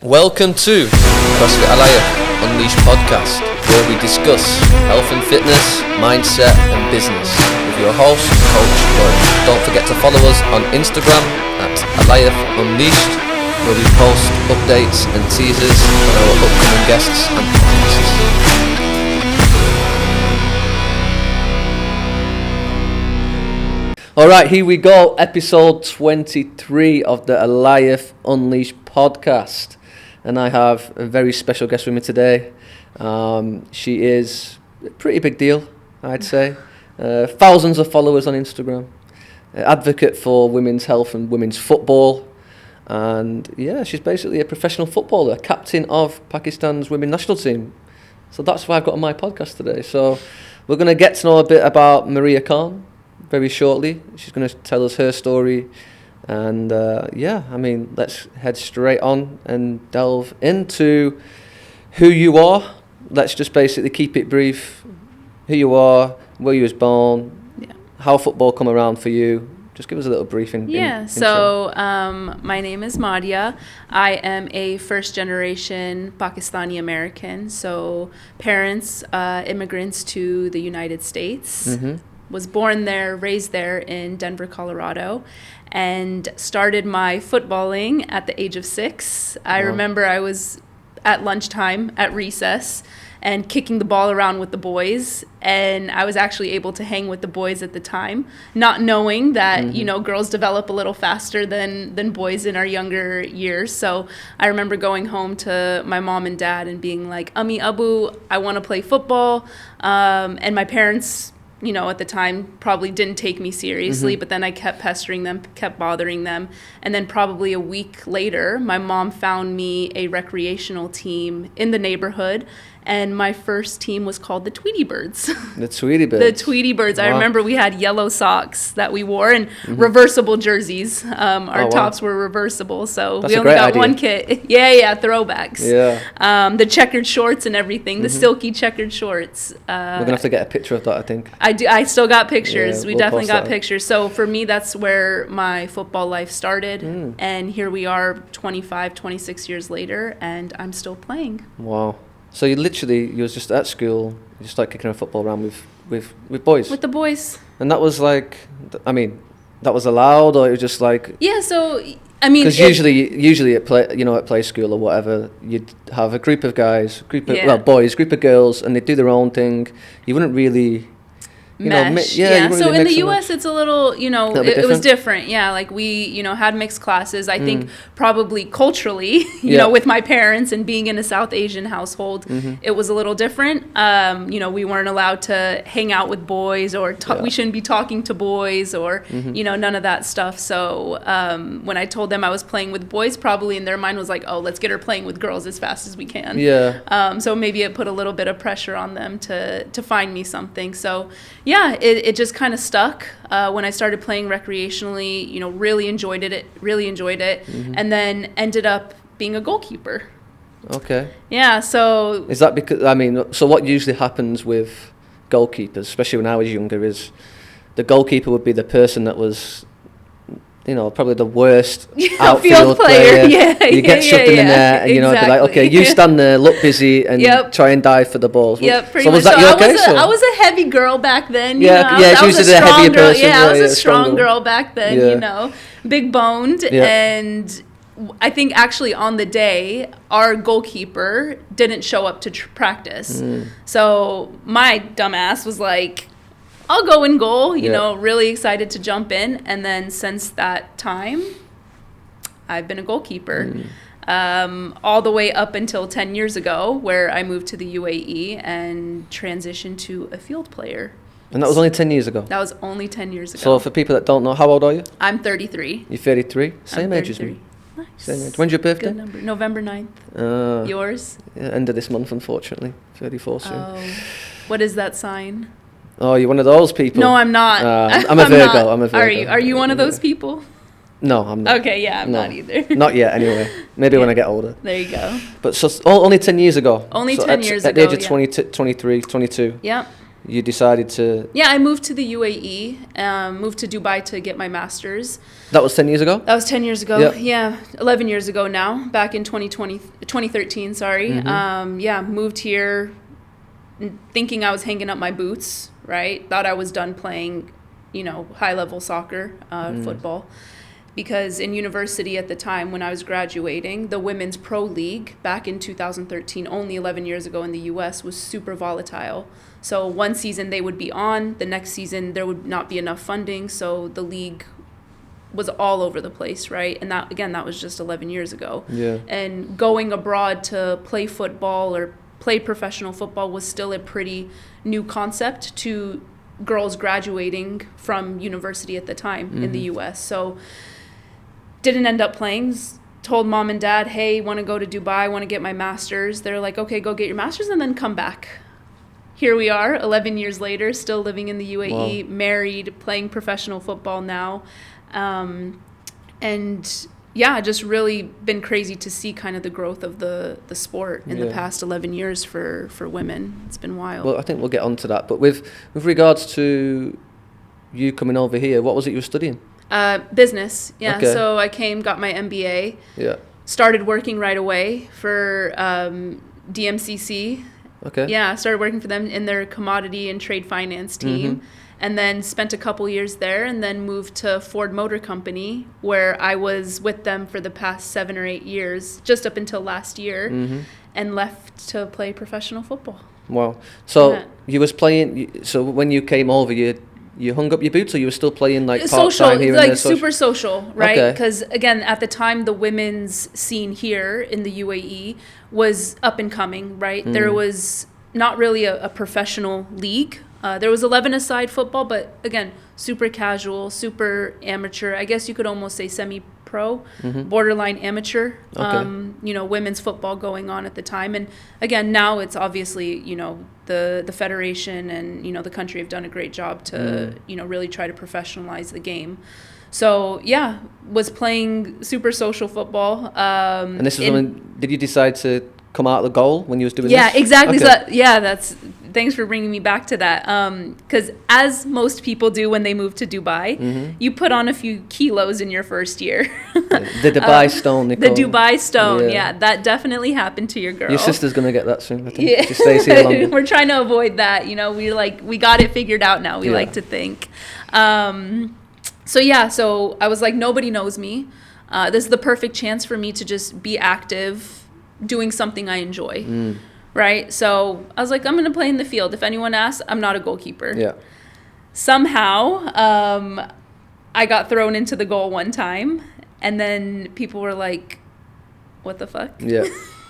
Welcome to CrossFit Alliance Unleashed podcast, where we discuss health and fitness, mindset and business with your host, Coach Lloyd. Don't forget to follow us on Instagram at Alliance Unleashed, where we post updates and teasers on our upcoming guests and podcasts. Alright, here we go, episode 23 of the Alliance Unleashed podcast. And I have a very special guest with me today. She is a pretty big deal, I'd say. Thousands of followers on Instagram. Advocate for women's health and women's football. And yeah, she's basically a professional footballer, captain of Pakistan's women's national team. So that's why I've got on my podcast today. So we're going to get to know a bit about Maria Khan very shortly. She's going to tell us her story. And let's head straight on and delve into who you are. Let's just basically keep it brief. Who you are, where you was born, how football come around for you. Just give us a little briefing. So my name is Madia. I am a first-generation Pakistani American. So parents, immigrants to the United States. Mm-hmm. Was born there, raised there in Denver, Colorado, and started my footballing at the age of 6. I remember I was at lunchtime at recess and kicking the ball around with the boys, and I was actually able to hang with the boys at the time, not knowing that, girls develop a little faster than boys in our younger years. So I remember going home to my mom and dad and being like, Ami, Abu, I want to play football. And my parents, at the time probably didn't take me seriously, but then I kept pestering them, kept bothering them. And then probably a week later, my mom found me a recreational team in the neighborhood. And my first team was called the Tweety Birds. The Tweety Birds. The Tweety Birds. Wow. I remember we had yellow socks that we wore and reversible jerseys. Our tops were reversible, so we only got one kit. Yeah, throwbacks. Yeah. The checkered shorts and everything, the silky checkered shorts. We're gonna have to get a picture of that, I think. I still got pictures. Yeah, we definitely got pictures. So for me, that's where my football life started. And here we are 25, 26 years later, and I'm still playing. Wow. So you was just at school, you just like kicking a football around with boys? With the boys. And that was like, that was allowed, or it was just like... Yeah, so, because usually at play school or whatever, you'd have a group of guys, boys, group of girls, and they'd do their own thing. You wouldn't really... mesh. So in the U.S. it's a little, it was different. Yeah, like we, had mixed classes. I think probably culturally, with my parents and being in a South Asian household, it was a little different. We weren't allowed to hang out with boys or we shouldn't be talking to boys or, none of that stuff. So when I told them I was playing with boys, probably in their mind was like, oh, let's get her playing with girls as fast as we can. Yeah. So maybe it put a little bit of pressure on them to find me something. So yeah, it just kind of stuck when I started playing recreationally, really enjoyed it, and then ended up being a goalkeeper. Okay. Yeah, so... Is that because, so what usually happens with goalkeepers, especially when I was younger, is the goalkeeper would be the person that was... probably the worst outfield player. You get shoved in the net, and they'd be like, okay, you stand there, look busy, and try and dive for the balls. Pretty much. Was that your case? I was a heavy girl back then. It's usually the heavier person. I was a strong girl back then. Big boned, and I think actually on the day, our goalkeeper didn't show up to practice. So my dumbass was like, I'll go in goal, really excited to jump in. And then since that time, I've been a goalkeeper. All the way up until 10 years ago, where I moved to the UAE and transitioned to a field player. And that was only 10 years ago? That was only 10 years ago. So for people that don't know, how old are you? I'm 33. You're 33? Same age as me. Nice. Same age. When's your birthday? Good number. November 9th. Yours? Yeah, end of this month, unfortunately. 34 soon. Oh, what is that sign? Oh, you're one of those people? No, I'm not. I'm a Virgo. I'm a Virgo. Are you one of those people? No, I'm not. Okay, yeah, I'm not either. Not yet, anyway. Maybe when I get older. There you go. But so only 10 years ago. Only 10 years ago. At the age of 23, 22. Yeah. you decided to... Yeah, I moved to the UAE, moved to Dubai to get my master's. That was 10 years ago? That was 10 years ago. Yep. Yeah, 11 years ago now, back in 2013, sorry. Moved here thinking I was hanging up my boots, right? Thought I was done playing, high-level soccer, football. Because in university at the time when I was graduating, the Women's Pro League back in 2013, only 11 years ago in the U.S., was super volatile. So one season they would be on, the next season there would not be enough funding, so the league was all over the place, right? And that was just 11 years ago. Yeah. And going abroad to play football or play professional football was still a pretty new concept to girls graduating from university at the time in the U.S. So didn't end up playing. Told mom and dad, hey, want to go to Dubai, want to get my master's. They're like, okay, go get your master's and then come back. Here we are, 11 years later, still living in the UAE, wow. Married, playing professional football now. Just really been crazy to see kind of the growth of the sport in the past 11 years for women. It's been wild. Well, I think we'll get onto that. But with regards to you coming over here, what was it you were studying? Business, yeah. Okay. So I came, got my MBA. Yeah. Started working right away for DMCC. Okay. Yeah, started working for them in their commodity and trade finance team. And then spent a couple years there and then moved to Ford Motor Company, where I was with them for the past 7 or 8 years, just up until last year, and left to play professional football. Wow. So you was playing, so when you came over, you hung up your boots, or you were still playing like part-time here and there? Super social, right? Because again, at the time, the women's scene here in the UAE was up and coming, right? There was not really a professional league. There was 11-a-side football, but again, super casual, super amateur. I guess you could almost say semi-pro, borderline amateur. Women's football going on at the time. And again, now it's obviously, the federation and, the country have done a great job to, really try to professionalize the game. So, yeah, was playing super social football. And this is did you decide to come out of the goal when you was doing this? Yeah, exactly. Okay. So thanks for bringing me back to that. Because as most people do when they move to Dubai, you put on a few kilos in your first year. The Dubai stone, The Dubai stone, yeah. That definitely happened to your girl. Your sister's going to get that soon, I think. Yeah. She stays here longer. We're trying to avoid that. We got it figured out now, we like to think. So I was like, nobody knows me. This is the perfect chance for me to just be active, doing something I enjoy, right? So I was like, I'm going to play in the field. If anyone asks, I'm not a goalkeeper. Yeah. Somehow, I got thrown into the goal one time, and then people were like, what the fuck? Yeah.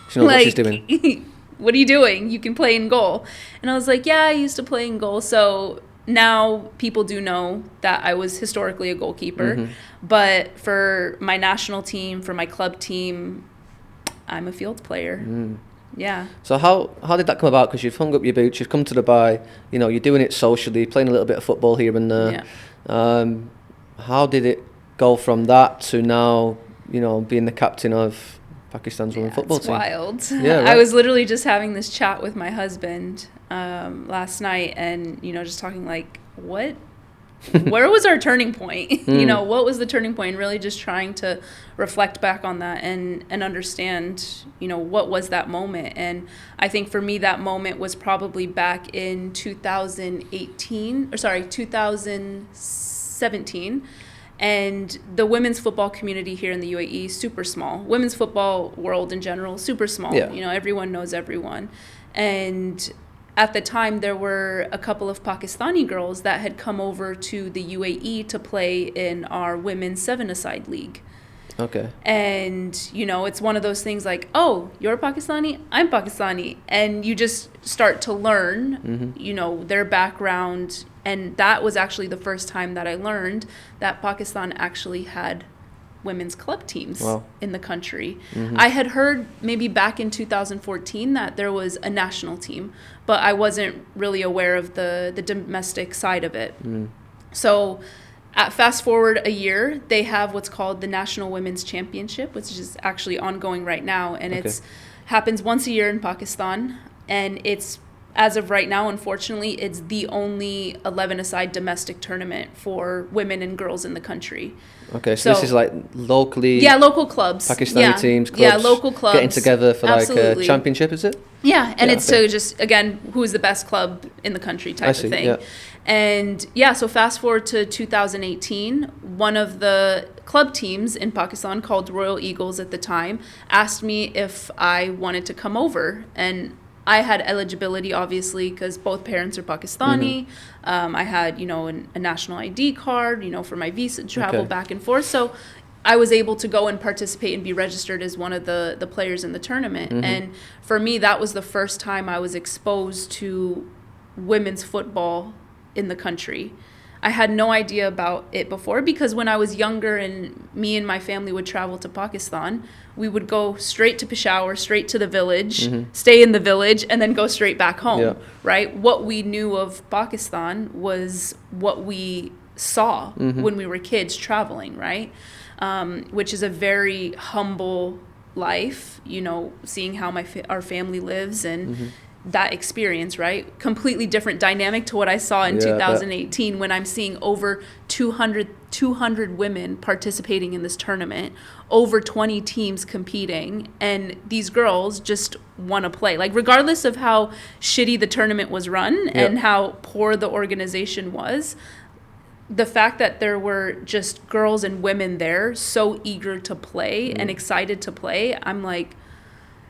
She knows what she's doing. What are you doing? You can play in goal. And I was like, yeah, I used to play in goal. So now people do know that I was historically a goalkeeper. But for my national team, for my club team, I'm a field player. Yeah. So how did that come about? Because you've hung up your boots, you've come to Dubai, you're doing it socially, playing a little bit of football here and there. Yeah. How did it go from that to now, being the captain of Pakistan's women's football team? It's wild. Yeah, right? I was literally just having this chat with my husband last night, and just talking like, what? Where was our turning point? What was the turning point? Really just trying to reflect back on that and understand, what was that moment? And I think for me, that moment was probably back in 2017. And the women's football community here in the UAE, super small. Women's football world in general, super small. Yeah. Everyone knows everyone. And at the time, there were a couple of Pakistani girls that had come over to the UAE to play in our women's 7-a-side league. Okay. And, it's one of those things like, oh, you're Pakistani, I'm Pakistani. And you just start to learn, their background. And that was actually the first time that I learned that Pakistan actually had women's club teams in the country. I had heard maybe back in 2014 that there was a national team, but I wasn't really aware of the domestic side of it. So fast forward a year, they have what's called the National Women's Championship, which is actually ongoing right now. And it's happens once a year in Pakistan. And it's as of right now, unfortunately, it's the only 11-a-side domestic tournament for women and girls in the country. Okay, so this is like locally... Yeah, local clubs. Pakistani teams, clubs. Yeah, local clubs. Getting together for like a championship, is it? Yeah, and it's to just, again, who is the best club in the country type of thing. Yeah. And yeah, so fast forward to 2018, one of the club teams in Pakistan called Royal Eagles at the time asked me if I wanted to come over. And I had eligibility, obviously, because both parents are Pakistani. I had, a national ID card, for my visa to travel back and forth. So I was able to go and participate and be registered as one of the players in the tournament. And for me, that was the first time I was exposed to women's football in the country. I had no idea about it before, because when I was younger and me and my family would travel to Pakistan, we would go straight to Peshawar, straight to the village, stay in the village, and then go straight back home, right? What we knew of Pakistan was what we saw when we were kids traveling, right? Which is a very humble life, seeing how our family lives and that experience, right? Completely different dynamic to what I saw in 2018 when I'm seeing over 200 women participating in this tournament, over 20 teams competing, and these girls just want to play. Like, regardless of how shitty the tournament was run and how poor the organization was, the fact that there were just girls and women there so eager to play and excited to play, I'm like,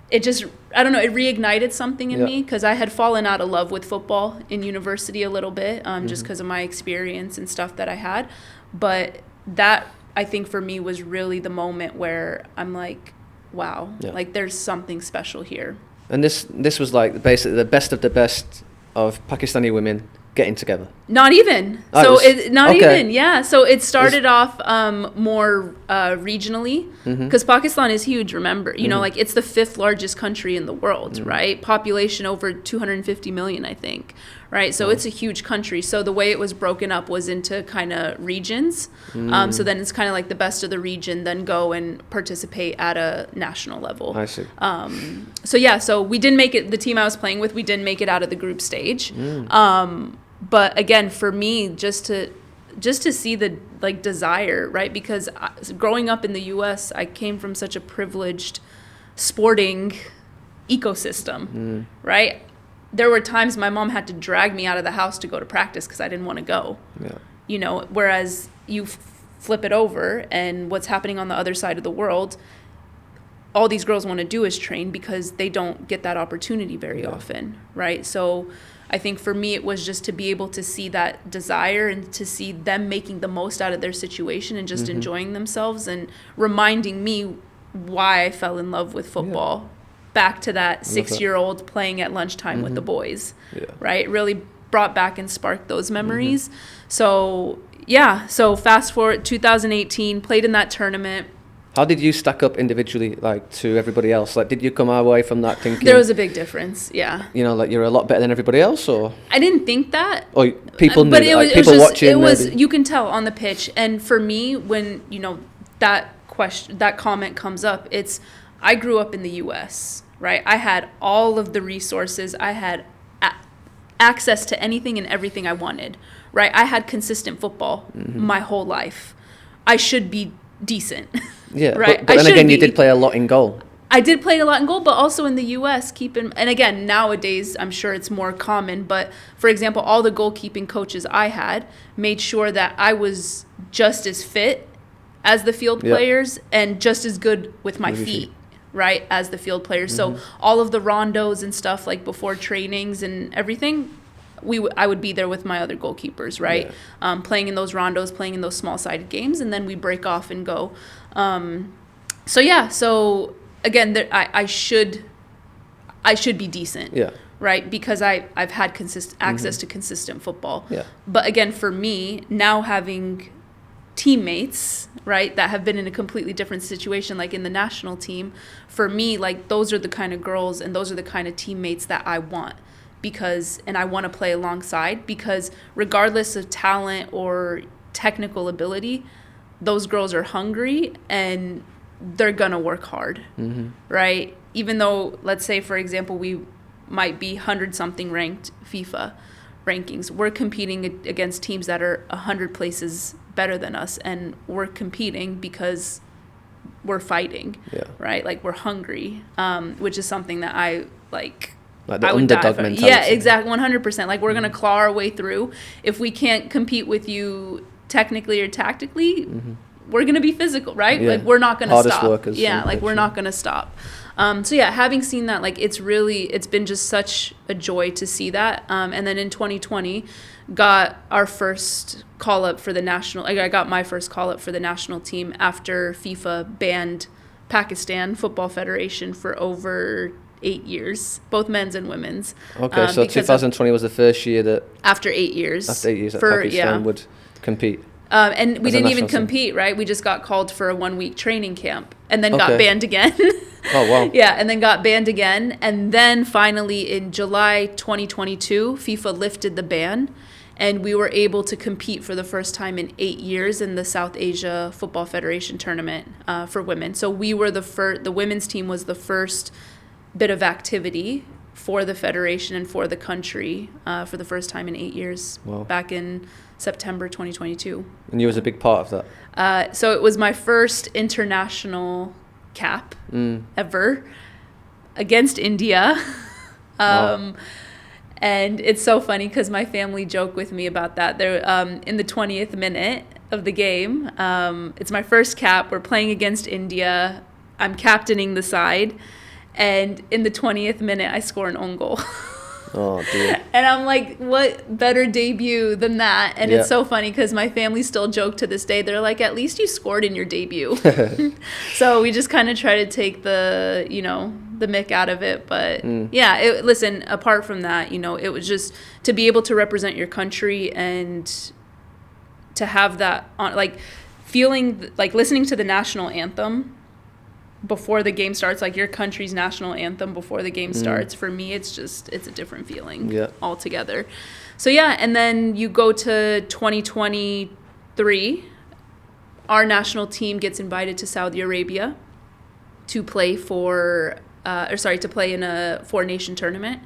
it just, I don't know, it reignited something in me, because I had fallen out of love with football in university a little bit, just because of my experience and stuff that I had. But that, I think, for me was really the moment where I'm like, wow, like there's something special here. And this was like basically the best of Pakistani women getting together. Not even. So it started off more regionally, because Pakistan is huge, remember. Like, it's the 5th largest country in the world, right? Population over 250 million, I think, right? So it's a huge country. So the way it was broken up was into kind of regions. So then it's kind of like the best of the region then go and participate at a national level. I see. So we didn't make it, the team I was playing with, we didn't make it out of the group stage. But again, for me, just to see the desire, right? Because growing up in the U.S., I came from such a privileged sporting ecosystem, right? There were times my mom had to drag me out of the house to go to practice because I didn't want to go. Whereas you flip it over, and what's happening on the other side of the world, all these girls want to do is train because they don't get that opportunity very often, right? So I think for me, it was just to be able to see that desire and to see them making the most out of their situation and just enjoying themselves, and reminding me why I fell in love with football. Back to that 6-year-old playing at lunchtime with the boys, right? It really brought back and sparked those memories. So fast forward 2018, played in that tournament. How did you stack up individually, like, to everybody else? Like, did you come away from that thinking... There was a big difference, yeah. Like, you're a lot better than everybody else, or...? I didn't think that. Or people knew, people watching... You can tell on the pitch. And for me, when, that comment comes up, it's, I grew up in the U.S., right? I had all of the resources. I had access to anything and everything I wanted, right? I had consistent football my whole life. I should be decent. Yeah, right. But then again, you did play a lot in goal. I did play a lot in goal, but also in the U.S. And again, nowadays I'm sure it's more common. But for example, all the goalkeeping coaches I had made sure that I was just as fit as the field players and just as good with my feet, right, as the field players. So all of the rondos and stuff, like before trainings and everything, I would be there with my other goalkeepers, right? Playing in those rondos, playing in those small-sided games, and then we break off and go. So again, I should be decent, right? Because I've had access to consistent football. But again, for me, now having teammates, right, that have been in a completely different situation, like in the national team, for me, like, those are the kind of girls and those are the kind of teammates that I want. And I want to play alongside, because regardless of talent or technical ability, those girls are hungry and they're going to work hard, right? Even though, let's say, for example, we might be 100-something ranked FIFA rankings. We're competing against teams that are 100 places better than us, and we're competing because we're fighting, right? Like, we're hungry, which is something that I like the I would die underdog for. mentality. Yeah, exactly, 100%. Like, we're going to claw our way through. If we can't compete with you technically or tactically, we're going to be physical, right? Yeah. Like, we're not going to stop. Workers Yeah, like, we're not going to stop. So, yeah, having seen that, like, it's been just such a joy to see that. And then in 2020, got our first call-up for the national, like, I got my first call-up for the national team after FIFA banned Pakistan Football Federation for over 8 years, both men's and women's. Okay, so 2020 was the first year that... After 8 years. That Pakistan would compete. And we didn't even compete, right? We just got called for a 1-week training camp and then got banned again. Oh, wow. Yeah, and then got banned again. And then finally in July 2022, FIFA lifted the ban, and we were able to compete for the first time in 8 years in the South Asia Football Federation tournament for women. So we were the women's team was the first bit of activity for the federation and for the country for the first time in 8 years. Wow. Back in September 2022. And you was a big part of that? So it was my first international cap ever against India. Wow. And it's so funny because my family joke with me about that. They're in the 20th minute of the game. It's my first cap. We're playing against India. I'm captaining the side. And in the 20th minute, I score an own goal. Oh, dear. And I'm like, what better debut than that? And it's so funny because my family still joke to this day. They're like, at least you scored in your debut. So we just kind of try to take the mick out of it. But yeah, listen, apart from that, it was just to be able to represent your country and to have that on, like, feeling like listening to the national anthem before the game starts, like your country's national anthem before the game starts. For me, it's a different feeling altogether. So yeah, and then you go to 2023, our national team gets invited to Saudi Arabia to play in a 4-nation tournament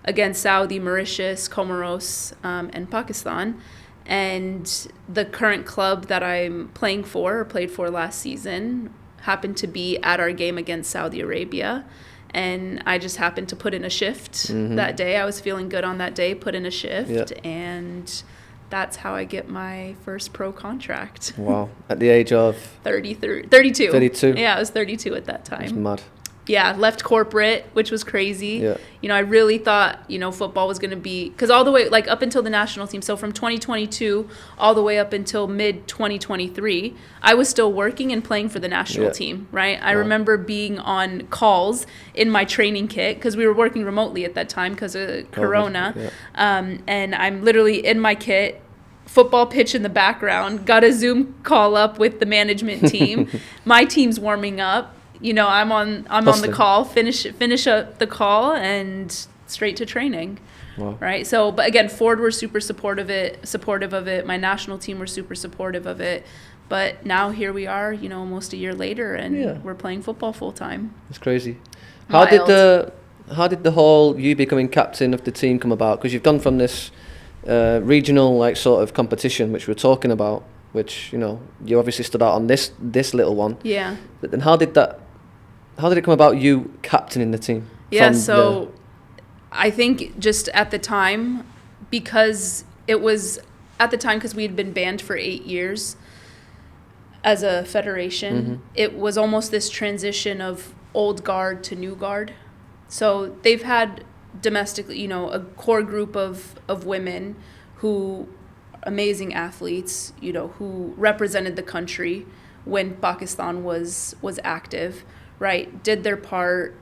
against Saudi, Mauritius, Comoros, and Pakistan. And the current club that I'm played for last season happened to be at our game against Saudi Arabia, and I just happened to put in a shift that day. I was feeling good on that day, put in a shift, and that's how I get my first pro contract. Wow. At the age of? 32. 32? Yeah, I was 32 at that time. That's mad. Yeah, left corporate, which was crazy. Yeah. I really thought, football was going to be, because all the way, like, up until the national team, so from 2022 all the way up until mid-2023, I was still working and playing for the national team, right? I remember being on calls in my training kit, because we were working remotely at that time because of Corona. And I'm literally in my kit, football pitch in the background, got a Zoom call up with the management team. My team's warming up. I'm on the call, finish up the call and straight to training. Wow. Right. So, but again, Ford were super supportive of it. My national team were super supportive of it. But now here we are, almost a year later, and we're playing football full time. It's crazy. How did the whole you becoming captain of the team come about? Because you've gone from this regional like sort of competition, which we're talking about, which you obviously stood out on this little one. Yeah. But then how did it come about you captaining the team? Yeah, so I think just at the time, because we had been banned for 8 years as a federation, it was almost this transition of old guard to new guard. So they've had domestically, a core group of women who, amazing athletes, who represented the country when Pakistan was active. Right, did their part,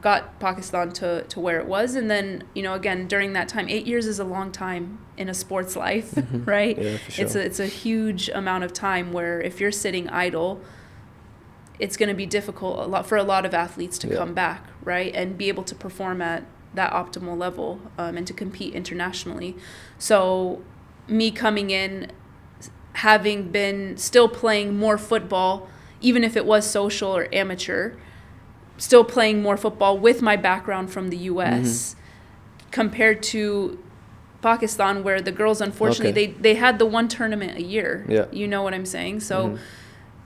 got Pakistan to where it was. And then, again, during that time, 8 years is a long time in a sports life, right? Yeah, for sure. It's a huge amount of time where if you're sitting idle, it's going to be difficult for a lot of athletes to come back, right? And be able to perform at that optimal level and to compete internationally. So me coming in, having been still playing more football, even if it was social or amateur, still playing more football with my background from the U.S. compared to Pakistan, where the girls, unfortunately, they had the one tournament a year. Yeah. You know what I'm saying? So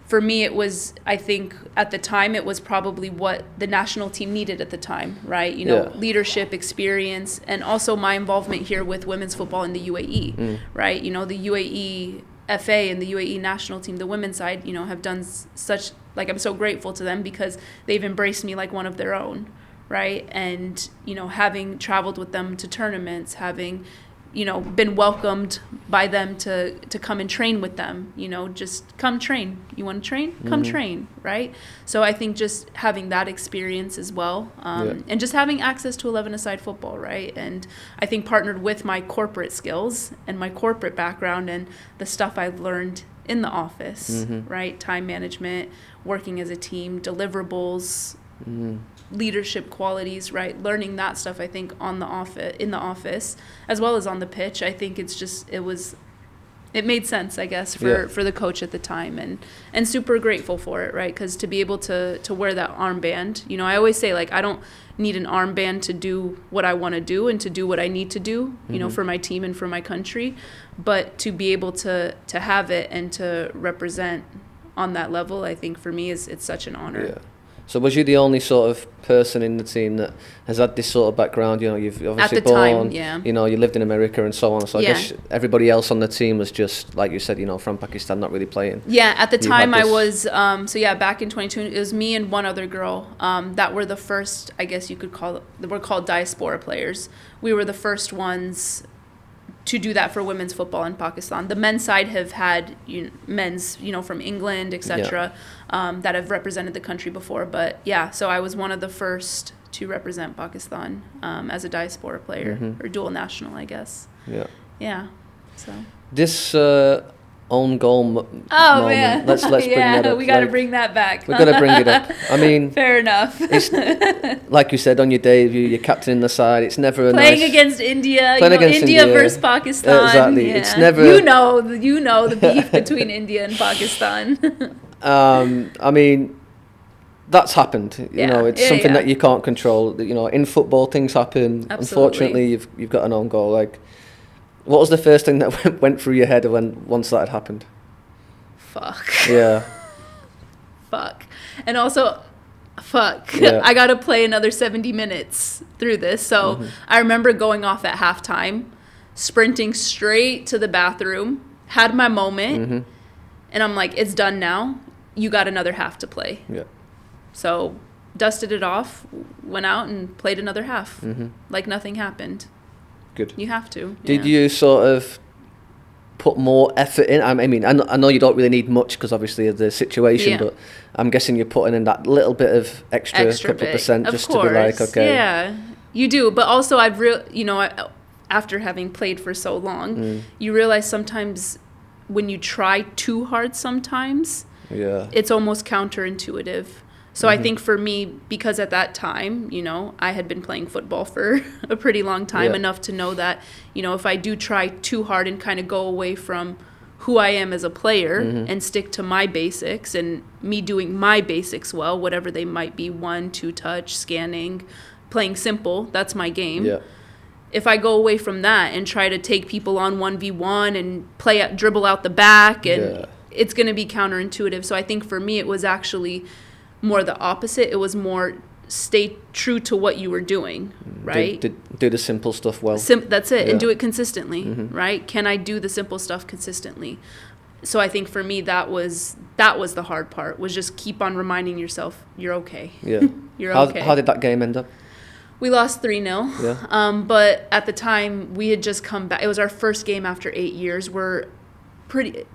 for me, it was, I think at the time, it was probably what the national team needed at the time, right? You know, leadership, experience, and also my involvement here with women's football in the UAE, right? You know, the UAE FA and the UAE national team, the women's side, you know, have done such, like, I'm so grateful to them because they've embraced me like one of their own, right? And, you know, having traveled with them to tournaments, having, you know, been welcomed by them to come and train with them, you know, just come train. You want to train? Come train, right? So I think just having that experience as well, and just having access to 11-a-side football, right? And I think partnered with my corporate skills and my corporate background and the stuff I've learned in the office, right? Time management, working as a team, deliverables, leadership qualities, right? Learning that stuff, I think, in the office as well as on the pitch. I think it made sense, I guess, for the coach at the time, and super grateful for it, right? Because to be able to wear that armband, you know, I always say, like, I don't need an armband to do what I want to do and to do what I need to do, you know, for my team and for my country, but to be able to have it and to represent on that level, I think for me it's such an honor. Yeah. So was you the only sort of person in the team that has had this sort of background? You know, you've obviously born, you know, you lived in America and so on. So I guess everybody else on the team was just, like you said, you know, from Pakistan, not really playing. Yeah, at the time I was, back in 2022, it was me and one other girl that were the first, I guess you could call it, we're called diaspora players. We were the first ones to do that for women's football in Pakistan. The men's side have had men's, you know, from England, etc., that have represented the country before. But yeah, so I was one of the first to represent Pakistan as a diaspora player, or dual national, I guess. Yeah. Yeah. So this own goal moment. Man, let's bring that up. We got to bring that back. We've got to bring it up. I mean, fair enough. It's, like you said on your debut, you're captaining the side. It's never playing against India. India versus Pakistan. Exactly. Yeah. It's never. You know the beef between India and Pakistan. I mean, that's happened. You know, it's something that you can't control. You know, in football, things happen. Absolutely. Unfortunately, you've got an own goal. Like, what was the first thing that went through your head once that had happened? Fuck. Yeah. Fuck. And also, fuck. Yeah. I got to play another 70 minutes through this. So I remember going off at halftime, sprinting straight to the bathroom, had my moment, and I'm like, it's done now. You got another half to play. Yeah. So dusted it off, went out and played another half. Like nothing happened. Good. You have to. Did you sort of put more effort in? I mean, I know you don't really need much because obviously of the situation, but I'm guessing you're putting in that little bit of extra couple percent just to be like, okay. Yeah, you do. But also after having played for so long, you realize sometimes when you try too hard sometimes, it's almost counterintuitive. So I think for me, because at that time, you know, I had been playing football for a pretty long time, enough to know that, you know, if I do try too hard and kind of go away from who I am as a player and stick to my basics and me doing my basics well, whatever they might be, 1-2 touch, scanning, playing simple, that's my game. Yeah. If I go away from that and try to take people on 1v1 and dribble out the back, and it's going to be counterintuitive. So I think for me, it was actually more the opposite. It was more stay true to what you were doing, right? Do the simple stuff well. That's it, and do it consistently, right? Can I do the simple stuff consistently? So I think for me, that was the hard part, was just keep on reminding yourself, you're okay. Yeah. You're okay. How did that game end up? We lost 3-0. Yeah. But at the time, we had just come back. It was our first game after 8 years. We're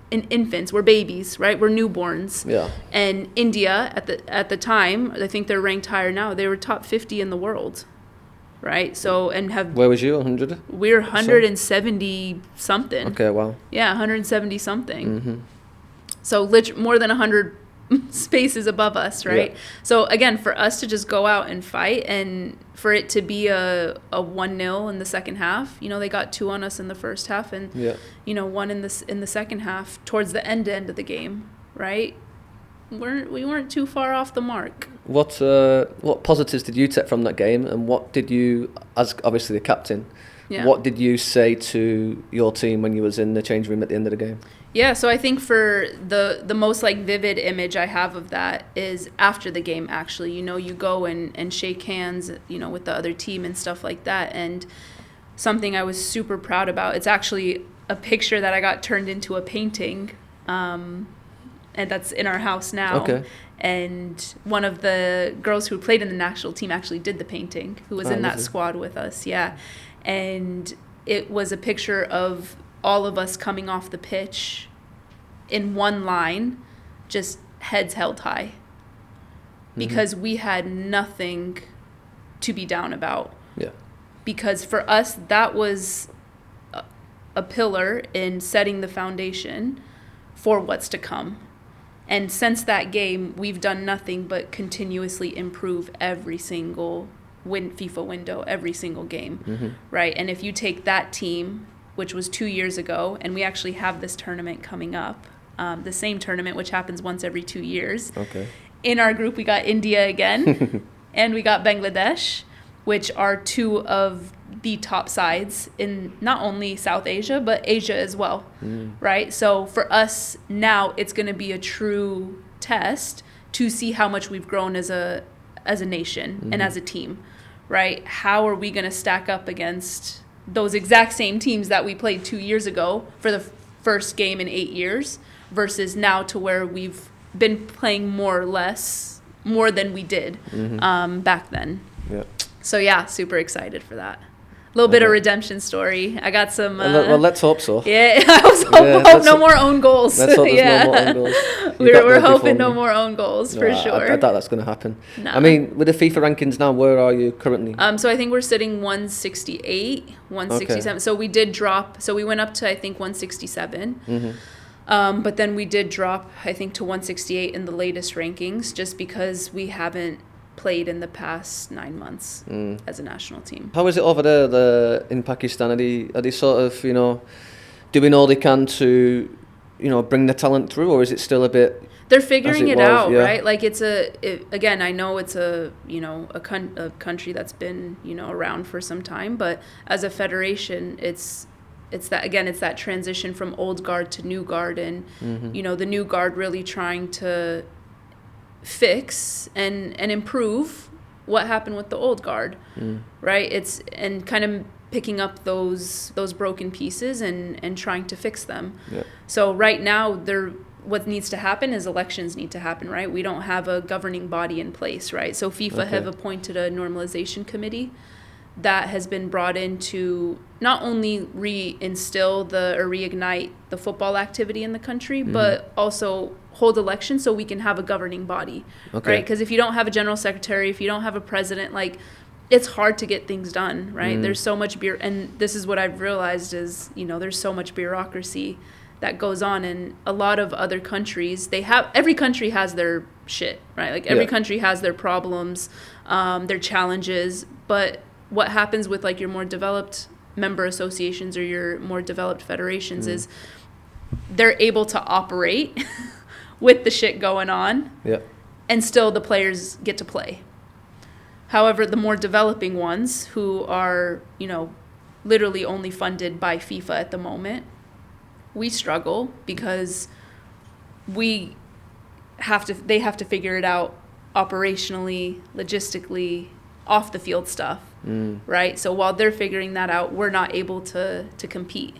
infants, we're babies, right? We're newborns. Yeah. And India at the time, I think they're ranked higher now. They were top 50 in the world, right? So Where was you? 100? We're 170 something. Okay, wow. Yeah, 170 something. So more than 100 spaces above us, right? Yeah. So again, for us to just go out and fight, and for it to be a 1-0 in the second half, you know, they got 2 on us in the first half, and you know, 1 in the second half towards the end of the game, right? We weren't too far off the mark. What positives did you take from that game, and what did you, as obviously the captain, what did you say to your team when you was in the change room at the end of the game? Yeah, so I think for the most like vivid image I have of that is after the game, actually. You know, you go and shake hands, you know, with the other team and stuff like that. And something I was super proud about, it's actually a picture that I got turned into a painting, and that's in our house now. Okay. And one of the girls who played in the national team actually did the painting, who was in that squad with us, yeah. And it was a picture of all of us coming off the pitch in one line, just heads held high, because we had nothing to be down about. Yeah. Because for us, that was a pillar in setting the foundation for what's to come. And since that game, we've done nothing but continuously improve every single FIFA window, every single game, right? And if you take that team, which was 2 years ago, and we actually have this tournament coming up, the same tournament, which happens once every 2 years. Okay. In our group, we got India again, and we got Bangladesh, which are two of the top sides in not only South Asia, but Asia as well, right? So for us now, it's going to be a true test to see how much we've grown as a nation and as a team, right? How are we going to stack up against those exact same teams that we played 2 years ago for the first game in 8 years versus now to where we've been playing more than we did back then. Yeah. So yeah, super excited for that. A little bit of redemption story. I got some. Well, let's hope so. Yeah, I was hope no more own goals. Let's hope there's no more own goals. We're hoping no more own goals for sure. I doubt that's going to happen. No. I mean, with the FIFA rankings now, where are you currently? So I think we're sitting 168, 167. Okay. So we did drop. So we went up to I think 167. But then we did drop I think to 168 in the latest rankings, just because we haven't played in the past 9 months as a national team. How is it over there in Pakistan? Are they sort of, you know, doing all they can to, you know, bring the talent through, or is it still a bit... They're figuring it out, right? Like again, I know it's a country that's been, you know, around for some time, but as a federation, it's that transition from old guard to new guard, and you know, the new guard really trying to fix and improve what happened with the old guard, right? It's and kind of picking up those broken pieces and trying to fix them. Yeah. So right now what needs to happen is elections need to happen, right? We don't have a governing body in place, right? So FIFA have appointed a normalization committee that has been brought in to not only reignite the football activity in the country, but also hold elections so we can have a governing body, right? Because if you don't have a general secretary, if you don't have a president, like, it's hard to get things done, right? There's so much and this is what I've realized is, you know, there's so much bureaucracy that goes on, and a lot of other countries, every country has their shit, right? Like every country has their problems, their challenges, but what happens with like your more developed member associations or your more developed federations is they're able to operate with the shit going on, and still the players get to play. However, the more developing ones who are, you know, literally only funded by FIFA at the moment, we struggle because they have to figure it out operationally, logistically, off the field stuff, right? So while they're figuring that out, we're not able to compete,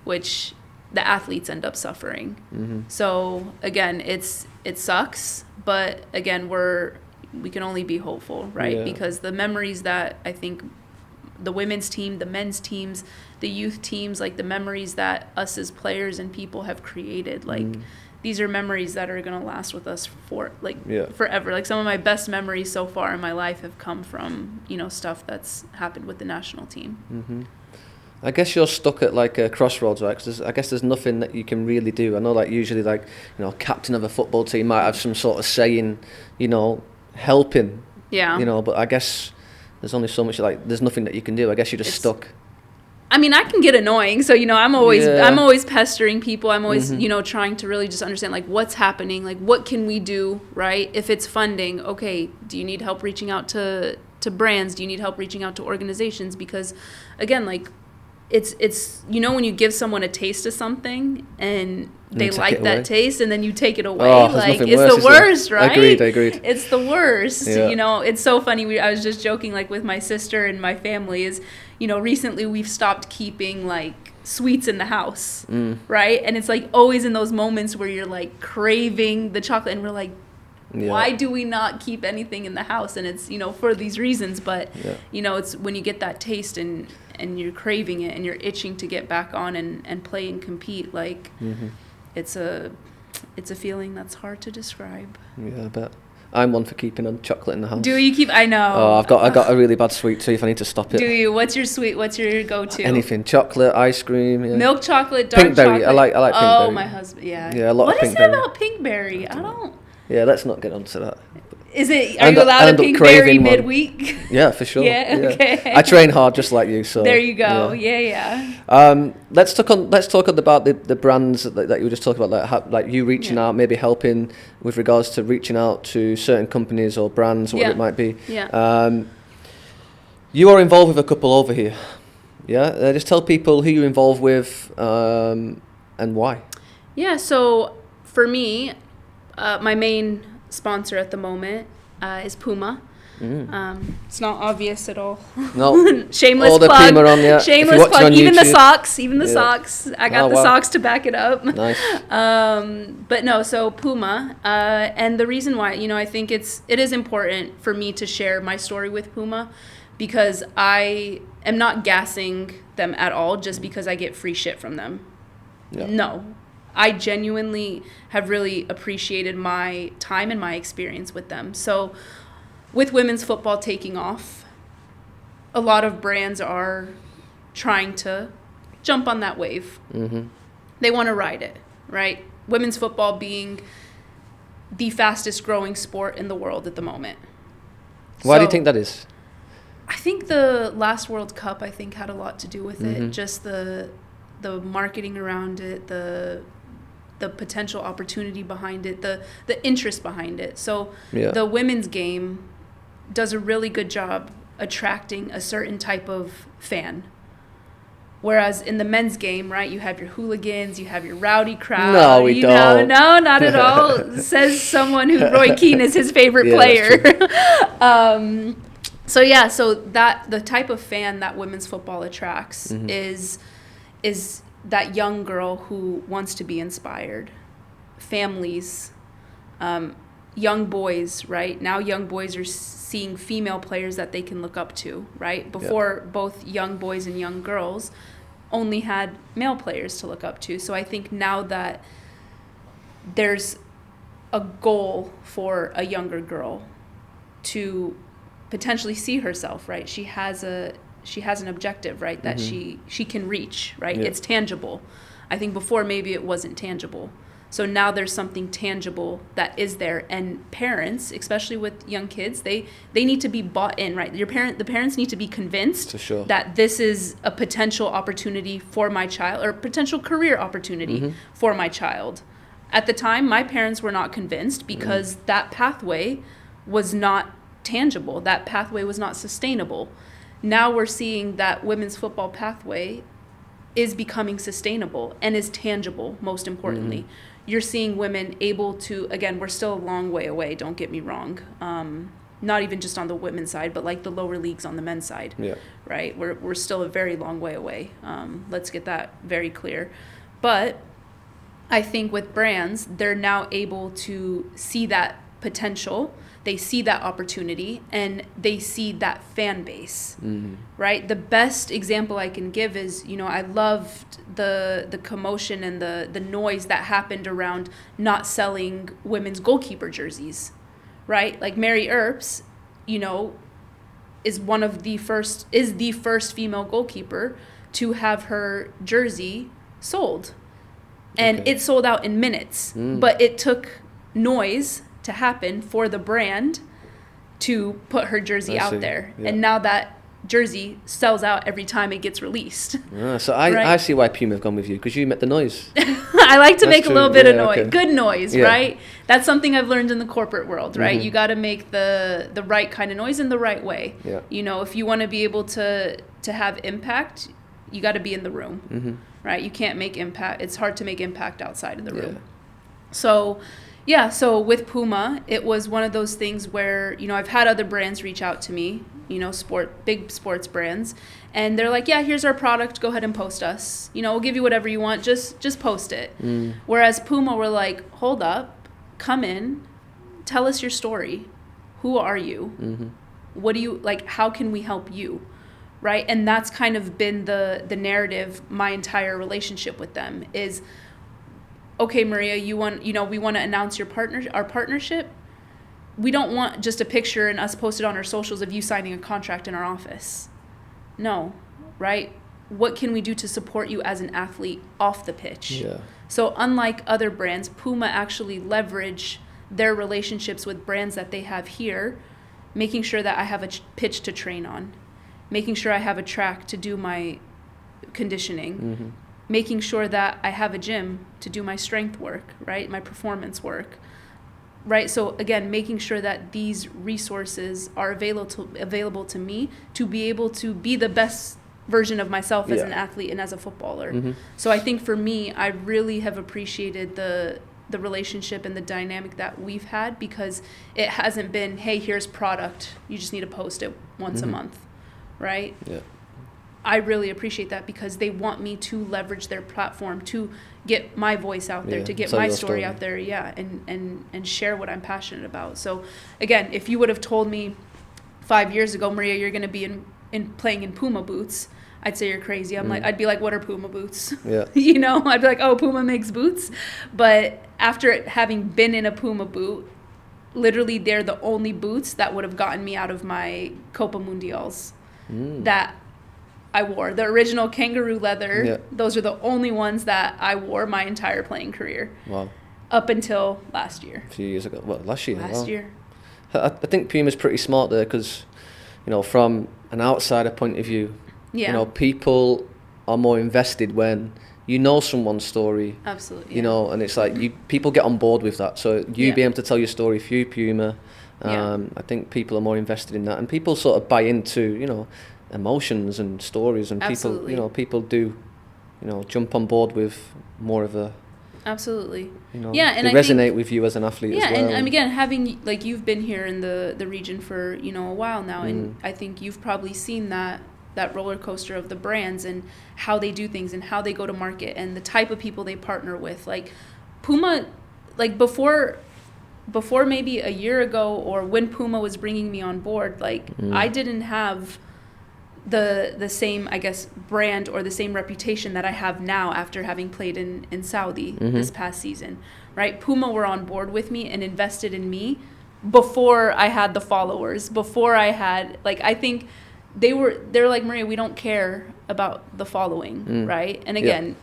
which the athletes end up suffering. So again, it sucks, but again, we can only be hopeful, right? Because the memories that I think the women's team, the men's teams, the youth teams, like the memories that us as players and people have created, like these are memories that are going to last with us for forever. Like some of my best memories so far in my life have come from, you know, stuff that's happened with the national team. I guess you're stuck at like a crossroads, right? Because I guess there's nothing that you can really do. I know like usually like, you know, captain of a football team might have some sort of saying, you know, helping, you know, but I guess there's only so much, like there's nothing that you can do. I guess you're just stuck. I mean, I can get annoying. So, I'm always pestering people. I'm always, Mm-hmm. Trying to really just understand, like, what's happening? Like, what can we do, right? If it's funding, okay, do you need help reaching out to brands? Do you need help reaching out to organizations? Because, again, like, it's when you give someone a taste of something and they like that taste and then you take it away, like, it's the worst, right? Agreed. It's the worst. Yeah. It's so funny. I was just joking, like, with my sister and my family is, recently we've stopped keeping, like, sweets in the house, right? And it's, like, always in those moments where you're, like, craving the chocolate and we're like, why do we not keep anything in the house? And it's, for these reasons, but, it's when you get that taste and you're craving it and you're itching to get back on and play and compete, like, it's a feeling that's hard to describe. Yeah, I bet. I'm one for keeping on chocolate in the house. Do you keep? I know. Oh, I got a really bad sweet tooth. I need to stop it. Do you? What's your sweet? What's your go-to? Anything. Chocolate, ice cream. Yeah. Milk chocolate, dark Pinkberry. chocolate. I like pinkberry. Oh, my husband. Yeah. Yeah, a lot of pinkberry. What is it about pinkberry? I don't. Yeah, let's not get onto that. Is it? Are you allowed a pinkberry midweek? Yeah, for sure. Yeah. Okay. I train hard just like you, so. There you go. Yeah. Let's talk about the brands that you were just talking about, like you reaching out, maybe helping with regards to reaching out to certain companies or brands, whatever it might be. Yeah. You are involved with a couple over here. Yeah. Just tell people who you're involved with and why. Yeah. So for me, my main sponsor at the moment is Puma. It's not obvious at all. No. Shameless all the plug. Puma on, yeah. Shameless plug. Even the socks. I got the wow. socks to back it up. Nice. But no, so Puma. And the reason why, I think it is important for me to share my story with Puma because I am not gassing them at all just because I get free shit from them. Yeah. No. I genuinely have really appreciated my time and my experience with them. So with women's football taking off, a lot of brands are trying to jump on that wave. They want to ride it, right? Women's football being the fastest growing sport in the world at the moment. Why do you think that is? I think the last World Cup, had a lot to do with it. Just the marketing around it, the potential opportunity behind it, the interest behind it. So the women's game does a really good job attracting a certain type of fan. Whereas in the men's game, right, you have your hooligans, you have your rowdy crowd. No, we don't. No, not at all. Says someone who Roy Keane is his favorite player. So that the type of fan that women's football attracts is that young girl who wants to be inspired. Families, young boys, right? Now young boys are seeing female players that they can look up to, right? Before both young boys and young girls only had male players to look up to. So I think now that there's a goal for a younger girl to potentially see herself, right? She has an objective, right, that she can reach, right? It's tangible. I think before maybe it wasn't tangible. So now there's something tangible that is there, and parents, especially with young kids, they need to be bought in, right? The parents need to be convinced that this is a potential opportunity for my child, or potential career opportunity for my child. At the time, my parents were not convinced because that pathway was not tangible. That pathway was not sustainable. Now we're seeing that women's football pathway is becoming sustainable and is tangible, most importantly. You're seeing women able to, again, we're still a long way away, don't get me wrong. Not even just on the women's side, but like the lower leagues on the men's side, right? We're still a very long way away. Let's get that very clear. But I think with brands, they're now able to see that potential. They see that opportunity and they see that fan base, right? The best example I can give is, I loved the commotion and the noise that happened around not selling women's goalkeeper jerseys, right? Like Mary Earps, is the first female goalkeeper to have her jersey sold. And it sold out in minutes, but it took noise to happen for the brand to put her jersey out there. And now that jersey sells out every time it gets released. So I see why Puma have gone with you, because you make the noise. I like to make a little bit of noise, okay. Good noise, right? That's something I've learned in the corporate world, right? You got to make the right kind of noise in the right way. Yeah. You know, if you want to be able to have impact, you got to be in the room, right? You can't make impact. It's hard to make impact outside of the room. So with Puma, it was one of those things where, you know, I've had other brands reach out to me, you know, big sports brands, and they're like, yeah, here's our product, go ahead and post us. You know, we'll give you whatever you want, just post it. Whereas Puma were like, hold up, come in, tell us your story. Who are you? What do you, like, how can we help you? Right? And that's kind of been the narrative, my entire relationship with them is, okay, Maria, we want to announce our partnership. We don't want just a picture and us posted on our socials of you signing a contract in our office. No, right? What can we do to support you as an athlete off the pitch? Yeah. So unlike other brands, Puma actually leverage their relationships with brands that they have here, making sure that I have a pitch to train on, making sure I have a track to do my conditioning, making sure that I have a gym to do my strength work, right? My performance work, right? So again, making sure that these resources are available to me to be able to be the best version of myself as an athlete and as a footballer. So I think for me, I really have appreciated the relationship and the dynamic that we've had, because it hasn't been, hey, here's product, you just need to post it once a month, right? Yeah. I really appreciate that, because they want me to leverage their platform to get my voice out there, to get my story out there, and share what I'm passionate about. So again, if you would have told me 5 years ago, Maria, you're going to be playing in Puma boots, I'd say you're crazy. I'd be like, what are Puma boots? Yeah. You know, I'd be like, oh, Puma makes boots. But after having been in a Puma boot, literally they're the only boots that would have gotten me out of my Copa Mundials that I wore. The original kangaroo leather, those are the only ones that I wore my entire playing career. Wow. Up until last year. A few years ago. Well, last year. Last year. I think Puma's pretty smart there, because, you know, from an outsider point of view, you know, people are more invested when you know someone's story. Absolutely. You know, and it's like people get on board with that. So you be able to tell your story through Puma. I think people are more invested in that, and people sort of buy into, you know, emotions and stories, and people do, you know, jump on board with more of a. Absolutely. You know, and they resonate with you as an athlete as well. Yeah, and again, having, like, you've been here in the region for, you know, a while now, and I think you've probably seen that roller coaster of the brands and how they do things and how they go to market and the type of people they partner with. Like Puma, like before maybe a year ago, or when Puma was bringing me on board, like I didn't have the same, I guess, brand or the same reputation that I have now after having played in Saudi this past season, right? Puma were on board with me and invested in me before I had the followers, before I had, like, I think they're like, Maria, we don't care about the following, right? And again,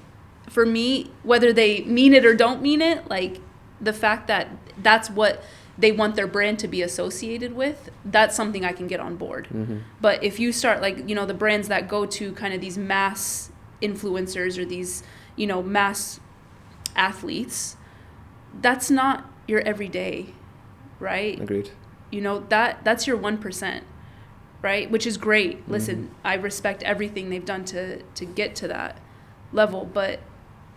for me, whether they mean it or don't mean it, like, the fact that that's what they want their brand to be associated with, that's something I can get on board. But if you start, like, you know, the brands that go to kind of these mass influencers or these, you know, mass athletes, that's not your everyday, right? Agreed. You know, that's your 1%, right? Which is great. Listen, I respect everything they've done to get to that level, but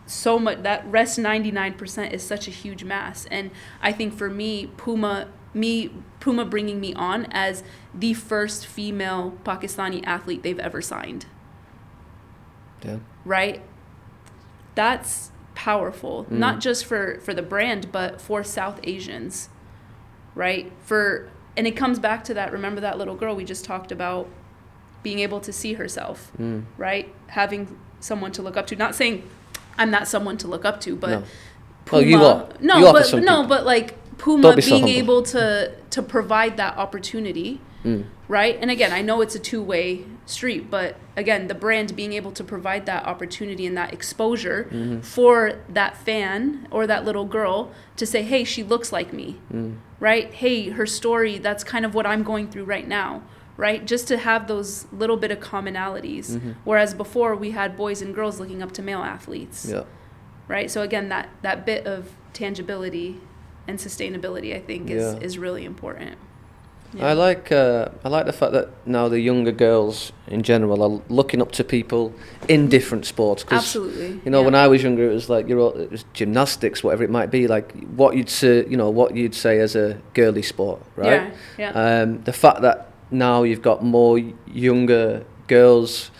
so much, that rest 99% is such a huge mass. And I think for me, Puma bringing me on as the first female Pakistani athlete they've ever signed. Yeah. Right? That's powerful, not just for the brand, but for South Asians, right? And it comes back to that, remember that little girl we just talked about, being able to see herself, right? Having someone to look up to. Not saying I'm not someone to look up to, but Puma, you are. But like Puma being able to provide that opportunity, right? And again, I know it's a two-way street, but again, the brand being able to provide that opportunity and that exposure for that fan or that little girl to say, hey, she looks like me, right? Hey, her story, that's kind of what I'm going through right now, right? Just to have those little bit of commonalities. Whereas before we had boys and girls looking up to male athletes. Yeah. Right? So again, that bit of tangibility and sustainability, I think, is really important. Yeah. I like the fact that now the younger girls in general are looking up to people in different sports. 'Cause, absolutely. you know, when I was younger, it was like it was gymnastics, whatever it might be, like what you'd say as a girly sport, right? Yeah. The fact that now you've got more younger girls,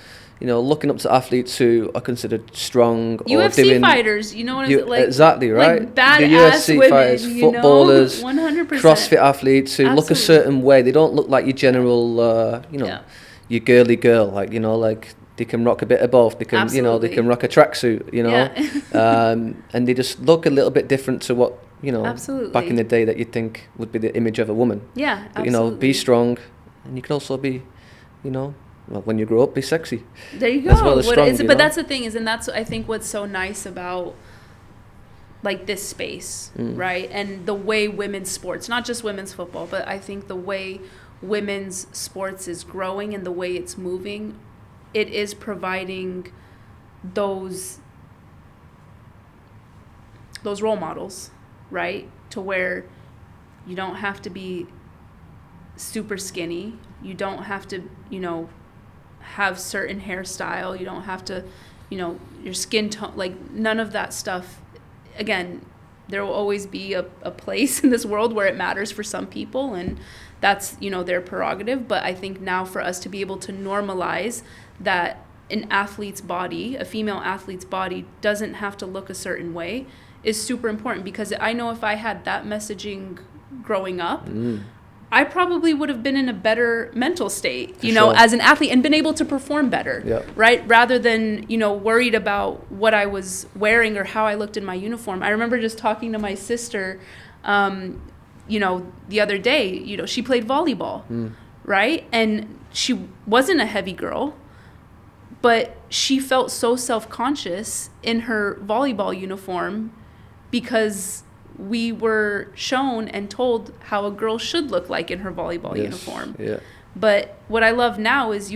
you know, looking up to athletes who are considered strong UFC or doing fighters, you know what is like? Exactly, right? Like badass the UFC women, fighters, you know? footballers, 100%. CrossFit athletes who look a certain way. They don't look like your general, your girly girl. Like, you know, like they can rock a bit of both. They can, Absolutely. you know, they can rock a tracksuit, you know, and they just look a little bit different to what, you know, Absolutely. back in the day that you'd think would be the image of a woman. Yeah, But, you know, be strong, and you can also be, you know, well, when you grow up, be sexy. There you go. As well as strong, but that's the thing and that's, I think, what's so nice about like this space, right? And the way women's sports, not just women's football, but I think the way women's sports is growing and the way it's moving, it is providing those role models, right? To where you don't have to be super skinny. You don't have to, you know, have certain hairstyle. You don't have to, you know, your skin tone, like none of that stuff. Again, there will always be a place in this world where it matters for some people, and that's, you know, their prerogative. But I think now for us to be able to normalize that an athlete's body, a female athlete's body, doesn't have to look a certain way is super important, because I know if I had that messaging growing up, I probably would have been in a better mental state, you know, as an athlete, and been able to perform better, right? Rather than, you know, worried about what I was wearing or how I looked in my uniform. I remember just talking to my sister, you know, the other day, you know, she played volleyball, right? And she wasn't a heavy girl, but she felt so self-conscious in her volleyball uniform because we were shown and told how a girl should look like in her volleyball uniform. Yeah. But what I love now is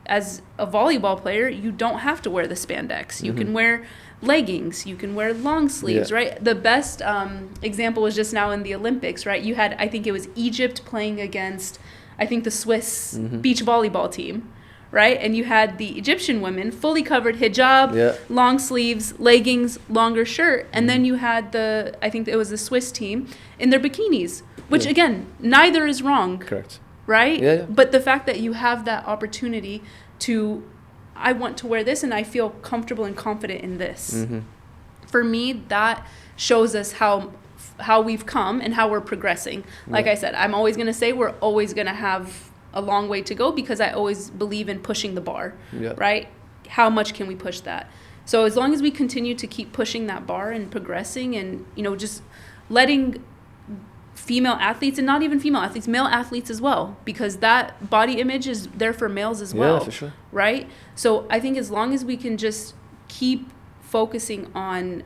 as a volleyball player, you don't have to wear the spandex. You can wear leggings. You can wear long sleeves, right? The best example was just now in the Olympics, right? You had, I think it was Egypt playing against, I think, the Swiss beach volleyball team. Right? And you had the Egyptian women fully covered, hijab, long sleeves, leggings, longer shirt. And then you had I think it was the Swiss team in their bikinis, which again, neither is wrong. Correct. Right? Yeah. But the fact that you have that opportunity to, I want to wear this and I feel comfortable and confident in this. For me, that shows us how we've come and how we're progressing. Like I said, I'm always going to say we're always going to have a long way to go, because I always believe in pushing the bar, right? How much can we push that? So as long as we continue to keep pushing that bar and progressing, and, you know, just letting female athletes, and not even female athletes, male athletes as well, because that body image is there for males as well, for sure. Right? So I think as long as we can just keep focusing on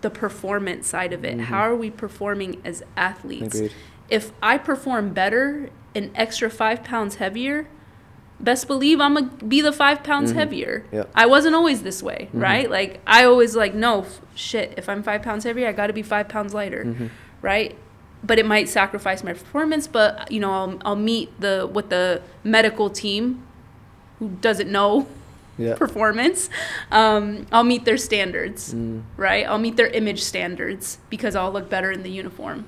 the performance side of it, how are we performing as athletes? Agreed. If I perform better, an extra 5 pounds heavier, best believe I'm going to be the 5 pounds heavier. Yeah. I wasn't always this way, right? Like, I always like, no, shit, if I'm 5 pounds heavier, I got to be 5 pounds lighter, right? But it might sacrifice my performance, but, you know, I'll meet with the medical team who doesn't know performance. I'll meet their standards, right? I'll meet their image standards because I'll look better in the uniform.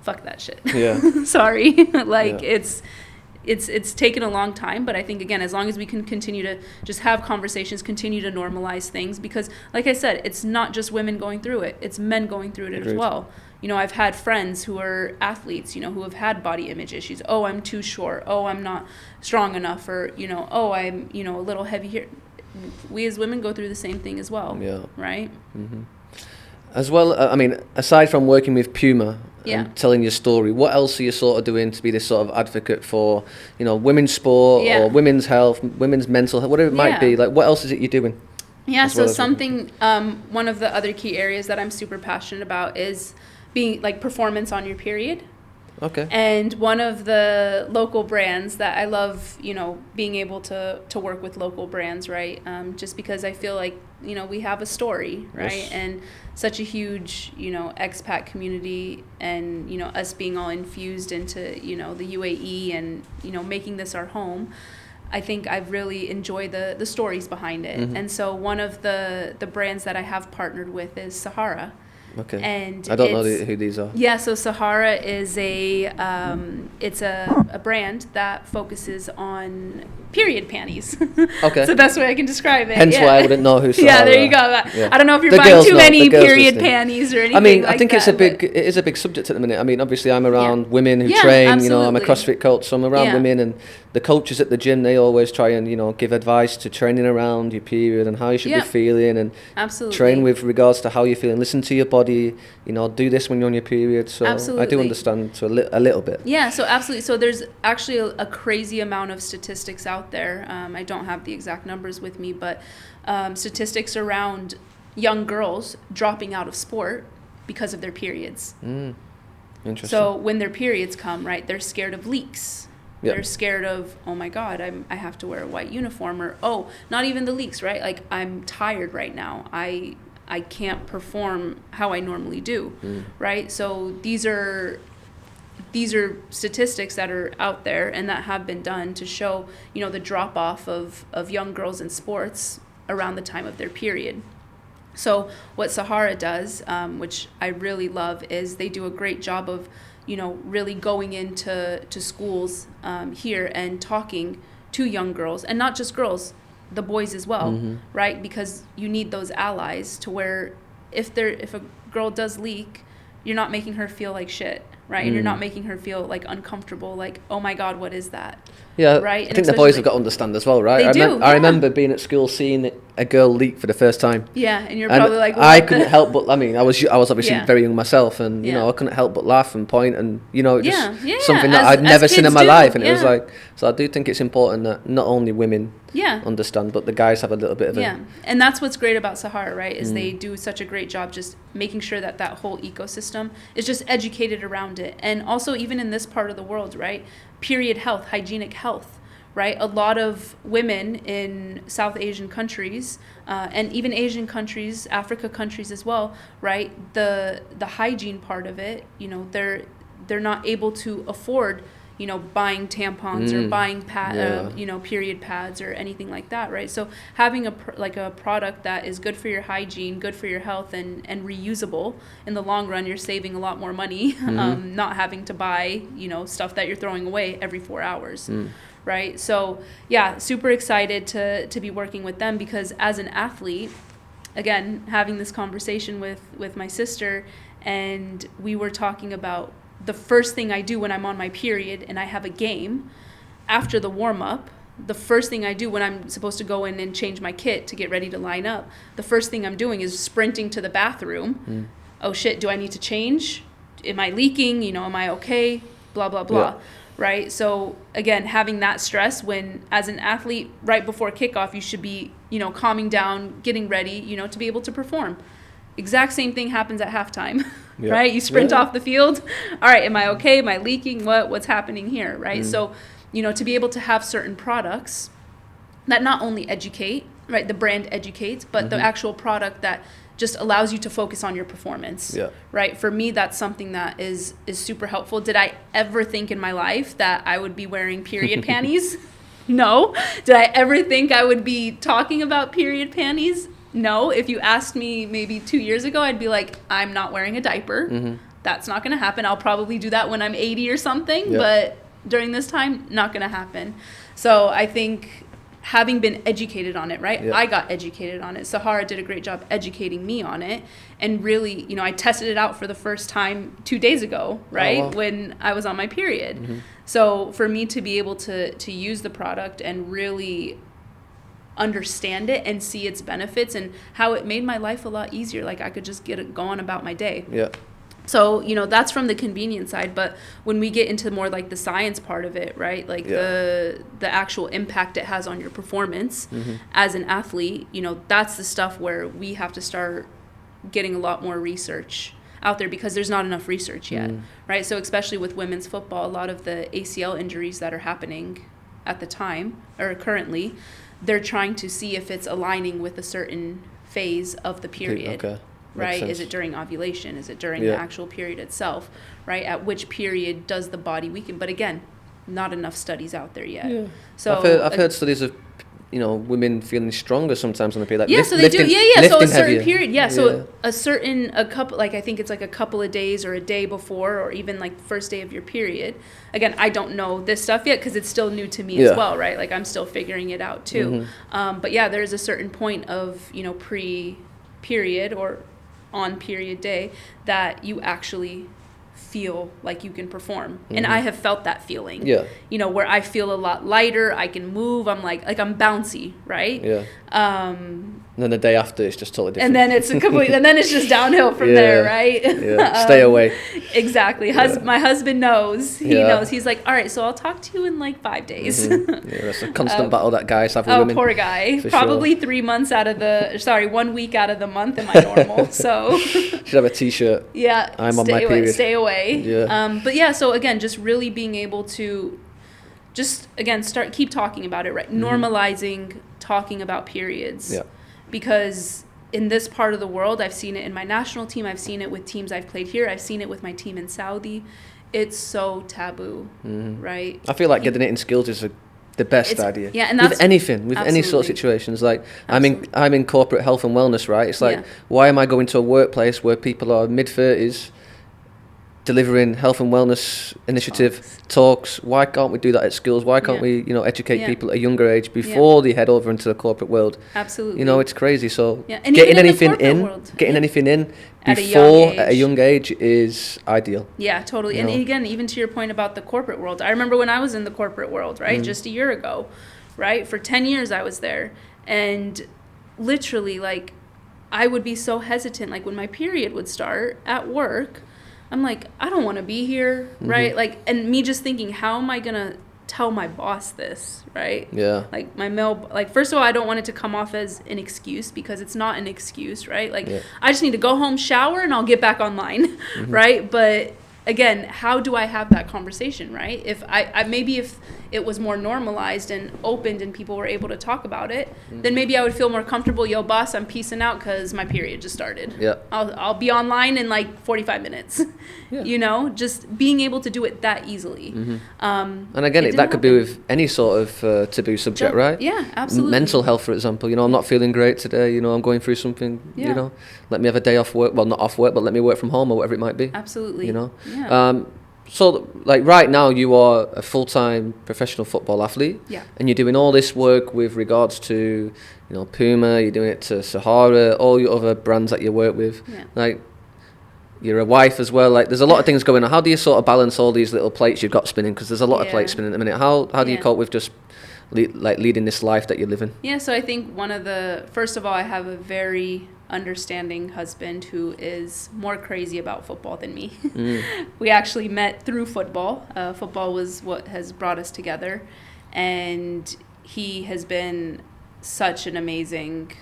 Fuck that shit. Yeah. Sorry. Like, it's taken a long time, but I think, again, as long as we can continue to just have conversations, continue to normalize things, because like I said, it's not just women going through it, it's men going through it as well. You know, I've had friends who are athletes, you know, who have had body image issues. Oh, I'm too short. Oh, I'm not strong enough. Or, you know, oh, I'm, you know, a little heavy here. We as women go through the same thing as well. Yeah. Right? As well, I mean, aside from working with Puma and telling your story, what else are you sort of doing to be this sort of advocate for, you know, women's sport or women's health, women's mental health, whatever it might be? Like, what else is it you're doing? Yeah, so something, one of the other key areas that I'm super passionate about is being, like, performance on your period. Okay. And one of the local brands that I love, being able to work with local brands, right? Just because I feel like, we have a story, right? Yes. And such a huge, expat community, and, us being all infused into, the UAE and, making this our home. I think I've really enjoyed the stories behind it. Mm-hmm. And so one of the brands that I have partnered with is Sahara. Okay. And I don't know who these are. Yeah, so Sahara is it's a brand that focuses on period panties. Okay. It's the best way I can describe it. Hence why I wouldn't know who Sahara. Yeah, there you go. Yeah. I don't know if you're The buying girls too know, many the girls period listening. panties or anything. I mean, like I think that, it is a big subject at the minute. I mean, obviously I'm around women who Yeah, train, I'm a absolutely. CrossFit coach, so I'm around Yeah. women, and the coaches at the gym, they always try and, give advice to training around your period and how you should Yeah. be feeling, and Absolutely. train with regards to how you're feeling. Listen to your body, do this when you're on your period. So I do Absolutely. understand to a little bit. Yeah, so absolutely. So there's actually a crazy amount of statistics out there. I don't have the exact numbers with me, but statistics around young girls dropping out of sport because of their periods. Interesting. So when their periods come, right, they're scared of leaks. Yep. They're scared of, oh my God, I have to wear a white uniform, or, oh, not even the leaks, right? Like, I'm tired right now. I can't perform how I normally do, right? So these are statistics that are out there and that have been done to show, the drop off of young girls in sports around the time of their period. So what Sahara does, which I really love, is they do a great job of, really going into schools here and talking to young girls, and not just girls, the boys as well, right? Because you need those allies to where if a girl does leak, you're not making her feel like shit, right? And you're not making her feel like uncomfortable, like, oh my God, what is that? Yeah, right? I think the boys have got to understand as well, right? I remember being at school seeing a girl leak for the first time. Yeah, and you're probably like, I couldn't help but, I mean, I was obviously Yeah. very young myself, and Yeah. I couldn't help but laugh and point, and just something that as- I'd never as seen in kids my do, life, and it was yeah. like, so I do think it's important that not only women Yeah. understand, but the guys have a little bit of Yeah, and that's what's great about Sahara, right? Is they do such a great job just making sure that whole ecosystem is just educated around it, and also even in this part of the world, right? Period health, hygienic health, right? A lot of women in South Asian countries, and even Asian countries, Africa countries as well, right? The hygiene part of it, they're not able to afford, buying tampons or buying period pads or anything like that, right? So having a product that is good for your hygiene, good for your health, and reusable, in the long run, you're saving a lot more money, not having to buy, stuff that you're throwing away every 4 hours. Right? So yeah, super excited to be working with them, because as an athlete, again, having this conversation with my sister, and we were talking about the first thing I do when I'm on my period and I have a game, after the warm-up, the first thing I do when I'm supposed to go in and change my kit to get ready to line up, the first thing I'm doing is sprinting to the bathroom. Oh shit, do I need to change? Am I leaking? Am I okay? Blah, blah, blah. Yeah. Right? So again, having that stress when, as an athlete, right before kickoff, you should be, calming down, getting ready, to be able to perform. Exact same thing happens at halftime, Yeah. right? You sprint Yeah. off the field. All right, am I okay? Am I leaking? What's happening here, right? So, to be able to have certain products that not only educate, right, the brand educates, but the actual product that just allows you to focus on your performance. Yeah. Right? For me, that's something that is super helpful. Did I ever think in my life that I would be wearing period panties? No. Did I ever think I would be talking about period panties? No. If you asked me maybe 2 years ago, I'd be like, I'm not wearing a diaper. That's not going to happen. I'll probably do that when I'm 80 or something, Yeah. but during this time, not going to happen. So I think having been educated on it, right? Yeah. I got educated on it. Sahara did a great job educating me on it. And really, I tested it out for the first time 2 days ago, right? Oh, wow. When I was on my period. So for me to be able to use the product and really understand it and see its benefits and how it made my life a lot easier. Like, I could just go on about my day. Yeah. So, that's from the convenience side. But when we get into more like the science part of it, right? Like the actual impact it has on your performance as an athlete, that's the stuff where we have to start getting a lot more research out there because there's not enough research yet, right? So especially with women's football, a lot of the ACL injuries that are happening at the time or currently, they're trying to see if it's aligning with a certain phase of the period. Okay. Right? Is it during ovulation? Is it during the actual period itself? Right? At which period does the body weaken? But again, not enough studies out there yet. Yeah. So I've heard studies of, women feeling stronger sometimes on the period. Like so they do. Yeah. So a certain heavier. period. Yeah. So a couple, like I think it's like a couple of days or a day before, or even like the first day of your period. Again, I don't know this stuff yet because it's still new to me as well, right? Like I'm still figuring it out too. But yeah, there's a certain point of, pre-period or on period day that you actually feel like you can perform. And I have felt that feeling. Yeah. Where I feel a lot lighter, I can move, I'm like I'm bouncy, right? Yeah. And then the day after it's just totally different. And then it's and then it's just downhill from there, right? Yeah. Stay away. Exactly. My husband knows. He knows. He's like, all right, so I'll talk to you in like 5 days. Yeah, that's a constant battle that guys have with women. Oh, poor guy. Probably 3 months 1 week out of the month am I normal. So should have a t-shirt. Yeah. I'm on my period. Stay away. Yeah. But yeah, so again, just really being able to just again keep talking about it, right? Normalizing talking about periods. Yeah. Because in this part of the world, I've seen it in my national team, I've seen it with teams I've played here, I've seen it with my team in Saudi. It's so taboo, right? I feel like getting it in skills is the best idea. Yeah, and that's with anything, with any sort of situations. Like I'm in corporate health and wellness, right? It's like why am I going to a workplace where people are mid-30s delivering health and wellness initiative talks? Why can't we do that at schools? Why can't we, educate people at a younger age before they head over into the corporate world? Absolutely. It's crazy. So and getting anything in before at a young age is ideal. Yeah, totally. And again, even to your point about the corporate world, I remember when I was in the corporate world, right? Just a year ago, right? For 10 years I was there, and literally like I would be so hesitant, like when my period would start at work, I'm like, I don't want to be here, right? Like, and me just thinking, how am I going to tell my boss this, right? Yeah. Like, first of all, I don't want it to come off as an excuse because it's not an excuse, right? Like, I just need to go home, shower, and I'll get back online, right? But again, how do I have that conversation, right? If maybe if it was more normalized and opened and people were able to talk about it, then maybe I would feel more comfortable. Yo, boss, I'm peacing out because my period just started. Yeah. I'll be online in like 45 minutes. Yeah. Just being able to do it that easily. And again, that could be with any sort of taboo subject, right? Yeah, absolutely. Mental health, for example. I'm not feeling great today. I'm going through something. Let me have a day off work. Well, not off work, but let me work from home or whatever it might be. Absolutely. Yeah. So, like right now, you are a full-time professional football athlete, and you're doing all this work with regards to, Puma. You're doing it to Sahara, all your other brands that you work with. Yeah. Like, you're a wife as well. Like, there's a lot of things going on. How do you sort of balance all these little plates you've got spinning? Because there's a lot of plates spinning at the minute. How do you cope with just leading this life that you're living? Yeah. So I think first of all, I have a very understanding husband who is more crazy about football than me. We actually met through football. Football was what has brought us together, and he has been such an amazing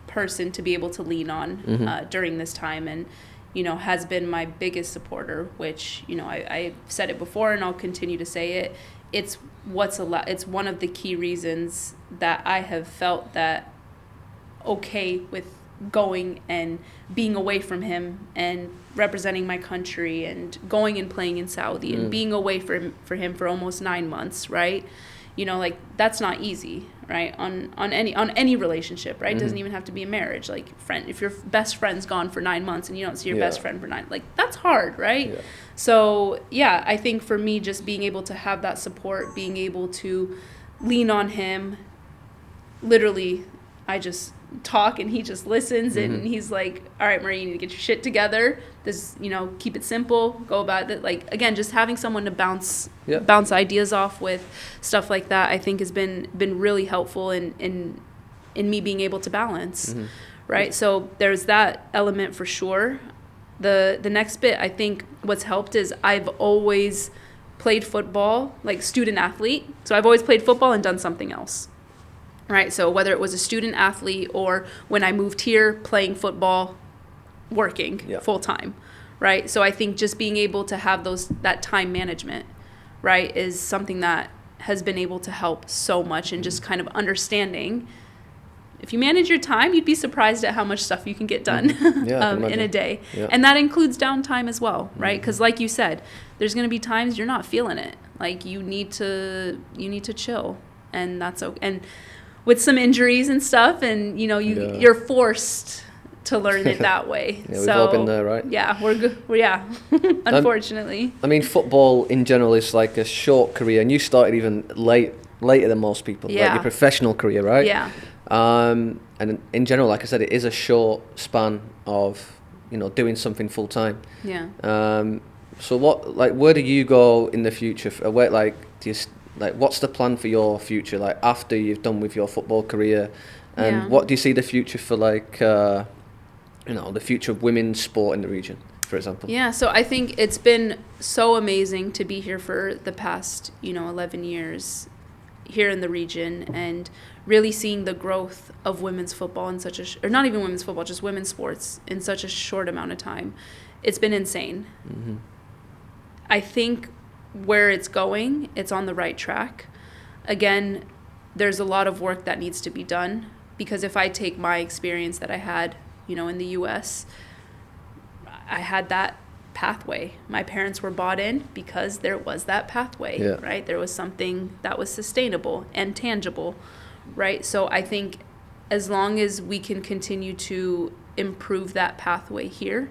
person to be able to lean on during this time, and has been my biggest supporter, which I've said it before and I'll continue to say it. It's one of the key reasons that I have felt that okay with going and being away from him and representing my country and going and playing in Saudi and being away for him for almost 9 months, right? Like that's not easy, right? On any relationship, right? It doesn't even have to be a marriage. Like if your best friend's gone for 9 months and you don't see your best friend for 9, like that's hard, right? Yeah. So I think for me, just being able to have that support, being able to lean on him, literally, I just talk and he just listens and he's like, all right, Marie, you need to get your shit together. This, keep it simple, go about it. Like, again, just having someone to bounce ideas off with, stuff like that, I think has been really helpful in me being able to balance, right? So there's that element for sure. The next bit, I think what's helped is I've always played football, like student athlete. So I've always played football and done something else. Right, so whether it was a student athlete or when I moved here playing football working Yeah. full time, right? So I think just being able to have that time management, right, is something that has been able to help so much, and just kind of understanding if you manage your time, you'd be surprised at how much stuff you can get done Yeah, I can in a imagine. day. Yeah. And that includes downtime as well, right? Because like you said, there's going to be times you're not feeling it. Like you need to chill, and that's okay. And with some injuries and stuff, and you're forced to learn it that way. Yeah, we've all been there, right? Yeah, we're good. Unfortunately. I mean, football in general is like a short career, and you started even later than most people. Yeah. Like your professional career, right? Yeah. And in general, like I said, it is a short span of doing something full time. Yeah. So where do you go in the future? Where what's the plan for your future? Like after you've done with your football career, and what do you see the future for the future of women's sport in the region, for example? Yeah, so I think it's been so amazing to be here for the past 11 years here in the region, and really seeing the growth of women's football in or not even women's football, just women's sports in such a short amount of time. It's been insane. Mm-hmm. I think where it's going, it's on the right track. Again, there's a lot of work that needs to be done, because if I take my experience that I had, in the U.S., I had that pathway. My parents were bought in because there was that pathway, right? There was something that was sustainable and tangible, right? So I think as long as we can continue to improve that pathway here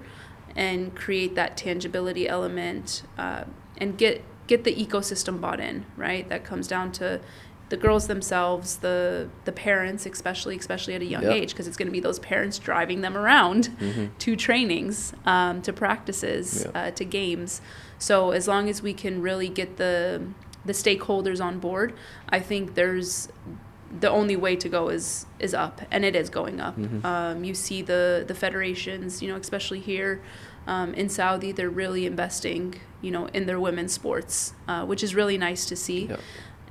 and create that tangibility element, and get the ecosystem bought in, right? That comes down to the girls themselves, the parents, especially at a young age, because it's going to be those parents driving them around to trainings, to practices, to games. So as long as we can really get the stakeholders on board, I think there's the only way to go is up, and it is going up. You see the federations, especially here in Saudi, they're really investing, in their women's sports, which is really nice to see. Yep.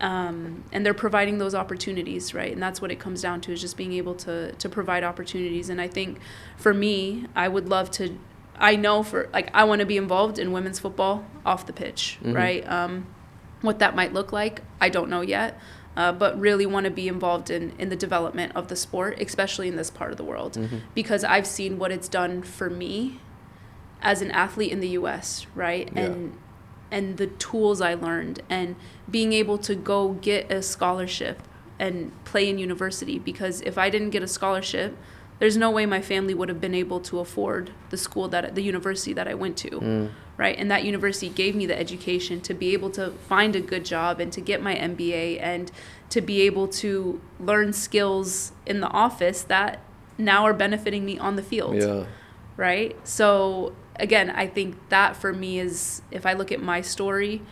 And they're providing those opportunities, right? And that's what it comes down to, is just being able to provide opportunities. And I think for me, I would love to, I want to be involved in women's football off the pitch, right? What that might look like, I don't know yet, but really want to be involved in the development of the sport, especially in this part of the world, because I've seen what it's done for me as an athlete in the U.S., right? Yeah. And the tools I learned, and being able to go get a scholarship and play in university, because if I didn't get a scholarship, there's no way my family would have been able to afford the university that I went to, right? And that university gave me the education to be able to find a good job and to get my MBA and to be able to learn skills in the office that now are benefiting me on the field, right? So again, I think that for me is, if I look at my story,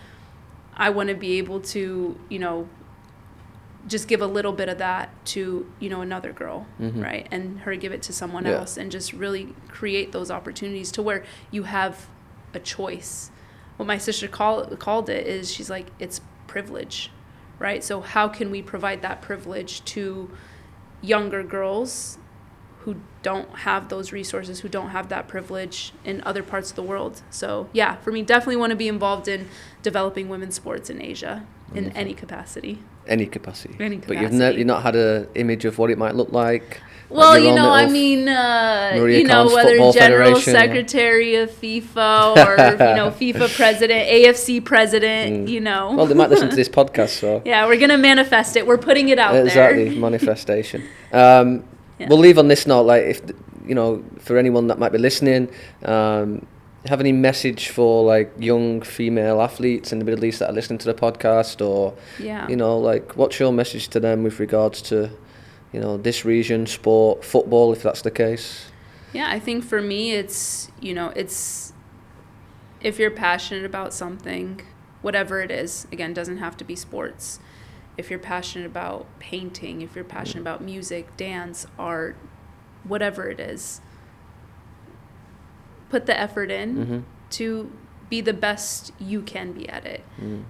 I want to be able to, just give a little bit of that to, another girl, right? And her give it to someone else, and just really create those opportunities to where you have a choice. What my sister called it is, she's like, it's privilege, right? So how can we provide that privilege to younger girls who don't have those resources, who don't have that privilege in other parts of the world? So yeah, for me, definitely want to be involved in developing women's sports in Asia in any capacity. Any capacity. But you've not had an image of what it might look like? Well, like your own I little mean, Maria Khan's whether Football General Federation. Secretary of FIFA or, FIFA president, AFC president, Well, they might listen to this podcast, so. Yeah, we're going to manifest it. We're putting it out there. Exactly, manifestation. We'll leave on this note, like, if, for anyone that might be listening, have any message for, like, young female athletes in the Middle East that are listening to the podcast, or, what's your message to them with regards to, this region, sport, football, if that's the case? Yeah, I think for me, it's if you're passionate about something, whatever it is, again, doesn't have to be sports. If you're passionate about painting, if you're passionate about music, dance, art, whatever it is, put the effort in to be the best you can be at it.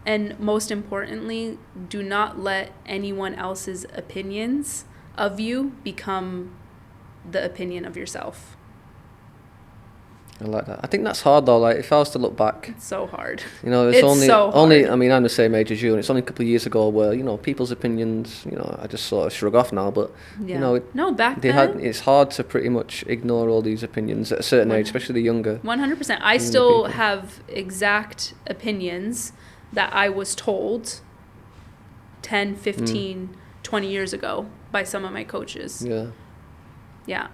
And most importantly, do not let anyone else's opinions of you become the opinion of yourself. I like that. I think that's hard though. Like if I was to look back, It's so hard. you know, It's so only. hard. I mean, I'm the same age as you, and it's only a couple of years ago where, you know, people's opinions, you know, I just sort of shrug off now. But Yeah. you know, No, back they then. it's hard to pretty much ignore all these opinions at a certain age, especially the younger. 100%. I Younger still people. have exact opinions that I was told 10, 15, 20 years ago by some of my coaches. Yeah, Yeah.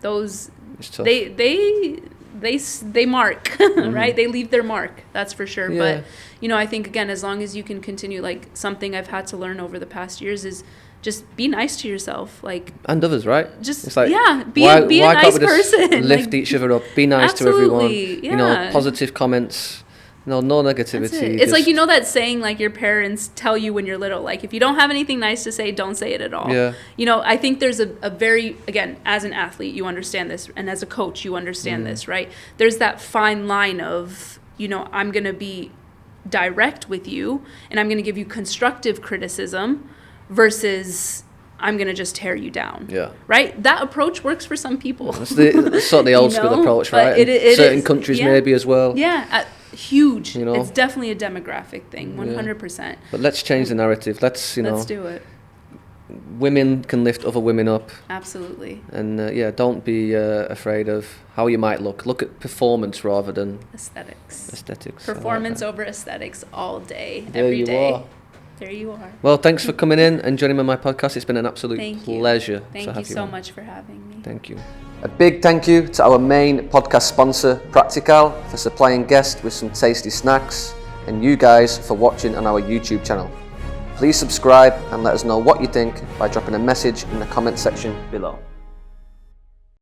Those it's tough. they mark, right? They leave their mark. That's for sure. Yeah. But, you know, I think again, as long as you can continue, like something I've had to learn over the past years is just be nice to yourself. Like, And others, right? just, It's like, yeah, be why a can't nice we just person. lift Like, each other up, be nice to everyone. absolutely, You know, yeah. positive comments. No negativity. That's it. It's like, just- you know, that saying, like your parents tell you when you're little, like if you don't have anything nice to say, don't say it at all. Yeah. You know, I think there's a very, again, as an athlete, you understand this, and as a coach, you understand this, right? There's that fine line of, you know, I'm going to be direct with you and I'm going to give you constructive criticism versus I'm going to just tear you down. Yeah. Right? That approach works for some people. It's sort of the old You school know? approach, But right? it And certain is, countries yeah. maybe as well. Yeah, huge. You know? It's definitely a demographic thing, 100%. But let's change the narrative. Let's, you know, Let's do it. women can lift other women up. Absolutely. And yeah, don't be afraid of how you might look. Look at performance rather than Aesthetics. aesthetics. I like Performance that. over aesthetics all day, There every you day. are. There you are. Well, thanks for coming in and joining me on my podcast. It's been an absolute Thank you. pleasure Thank to you have you so on. much for having me. Thank you. A big thank you to our main podcast sponsor, Practical, for supplying guests with some tasty snacks, and you guys for watching on our YouTube channel. Please subscribe and let us know what you think by dropping a message in the comment section below.